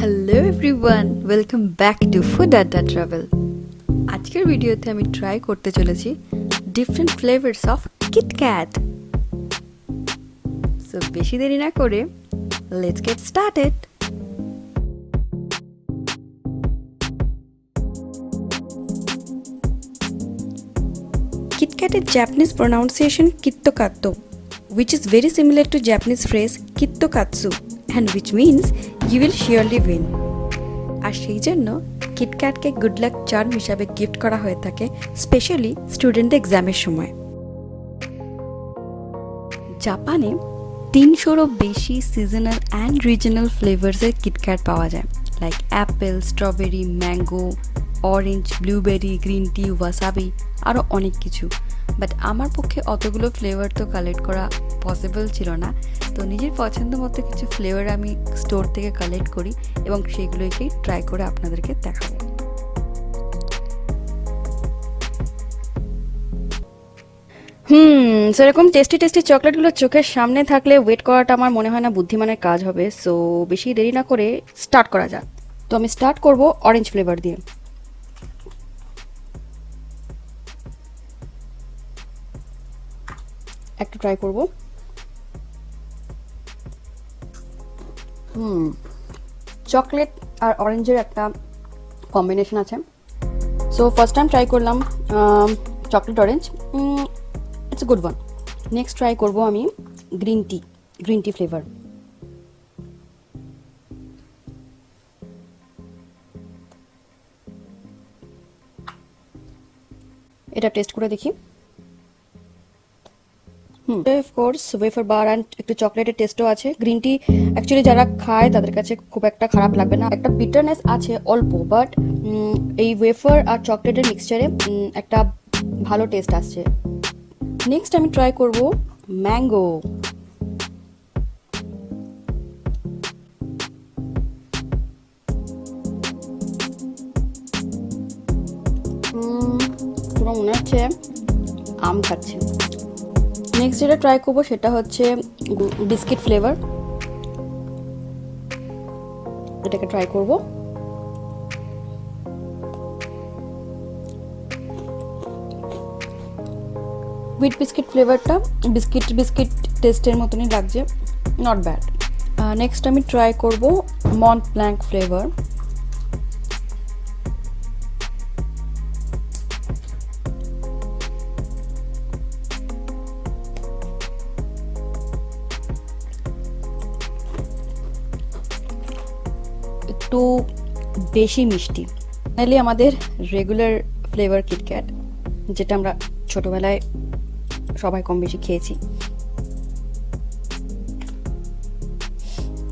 Hello everyone, welcome back to food আড্ডা travel. আজকের ভিডিওতে আমি ট্রাই করতে চলেছি different flavours of KitKat. So বেশি দেরি না করে let's get started. KitKat's Japanese pronunciation kitto katto, which is very similar to Japanese phrase kitto katsu, and which means you will surely win. আর সেই জন্য কিটক্যাটকে গুড লাক চার্ম হিসাবে gift করা হয়ে থাকে, স্পেশালি স্টুডেন্টদের এক্সামের সময়। জাপানে 300-রও বেশি সিজনাল অ্যান্ড রিজনাল ফ্লেভার্সের কিটক্যাট পাওয়া যায়, like Apple, strawberry, mango, orange, blueberry, green tea, wasabi, আরও অনেক কিছু। বাট আমার পক্ষে অতগুলো ফ্লেভার তো কালেক্ট করা পসিবল ছিল না, তো নিজের পছন্দ মতো কিছু ফ্লেভার আমি স্টোর থেকে কালেক্ট করি এবং সেগুলোকেই ট্রাই করে আপনাদেরকে দেখাবো। সেরকম টেস্টি টেস্টি চকলেটগুলো চোখের সামনে থাকলে ওয়েট করাটা আমার মনে হয় না বুদ্ধিমানের কাজ হবে। সো বেশি দেরি না করে স্টার্ট করা যাক। তো আমি স্টার্ট করব অরেঞ্জ ফ্লেভার দিয়ে। একটা ট্রাই করব। চকলেট আর অরেঞ্জের একটা কম্বিনেশন আছে। সো ফার্স্ট টাইম ট্রাই করলাম chocolate orange, it's a good one. Next try করব আমি গ্রিন টি ফ্লেভার। এটা টেস্ট করে দেখি। অফকোর্স ওয়েফার বার অ্যান্ড একটু চকলেটের টেস্টও আছে। গ্রিন টি অ্যাকচুয়ালি যারা খায় তাদের কাছে খুব একটা খারাপ লাগবে না, একটা বিটারনেস আছে অল্প, বাট এই ওয়েফার আর চকলেটের মিক্সচারে একটা ভালো টেস্ট আসছে। নেক্সট আমি ট্রাই করব ম্যাঙ্গো। পুরো মনে হচ্ছে আম খাচ্ছি। নেক্সট যেটা ট্রাই করবো সেটা হচ্ছে বিস্কিট ফ্লেভার। এটাকে ট্রাই করব। হুইট বিস্কিট ফ্লেভারটা বিস্কিট টেস্টের মতনই লাগছে, নট ব্যাড। নেক্সট আমি ট্রাই করব মন্ট ব্ল্যাঙ্ক ফ্লেভার। একটু বেশি মিষ্টি। ফাইনালি আমাদের রেগুলার ফ্লেভার কিটক্যাট, যেটা আমরা ছোটবেলায় সবাই কম বেশি খেয়েছি।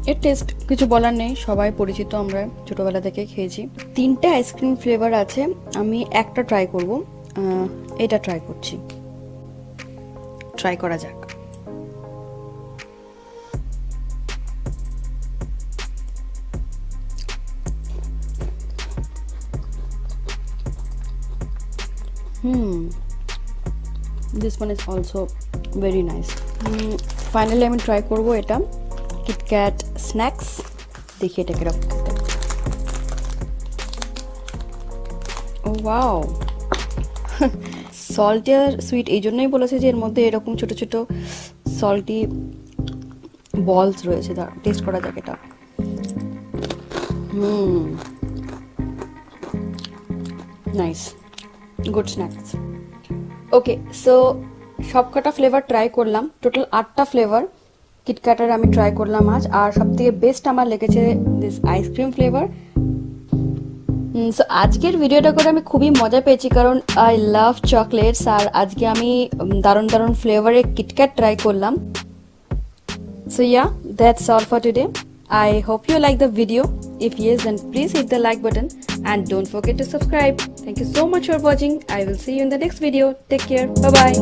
এর টেস্ট কিছু বলার নেই, সবাই পরিচিত, আমরা ছোটবেলা থেকে খেয়েছি। 3টে আইসক্রিম ফ্লেভার আছে, আমি একটা ট্রাই করব। এটা ট্রাই করছি, ট্রাই করা যাক। This one is also very nice. Finally আমি ট্রাই করব এটা কিটক্যাট স্ন্যাক্স। দেখি এটা কিরকম। ও ওয়াও, সল্টি আর সুইট, এই জন্যই বলেছে যে এর মধ্যে এরকম ছোট ছোট সল্টি বলস রয়েছে। টেস্ট করা যাক এটা। Nice, good snacks. Okay, so সবকটা ফ্লেভার ট্রাই করলাম। টোটাল 8টা ফ্লেভার কিটক্যাটের আমি ট্রাই করলাম আজ, আর সবথেকে বেস্ট আমার লেগেছে দিস আইসক্রিম ফ্লেভার। সো আজকের ভিডিওটা করে আমি খুবই মজা পেয়েছি, কারণ আই লাভ চকলেটস, আর আজকে আমি দারুণ দারুণ ফ্লেভারের কিটক্যাট ট্রাই করলাম। So yeah, that's all for today. I hope you like the video. If yes, then please hit the like button and don't forget to subscribe. Thank you so much for watching. I will see you in the next video. Take care. Bye bye.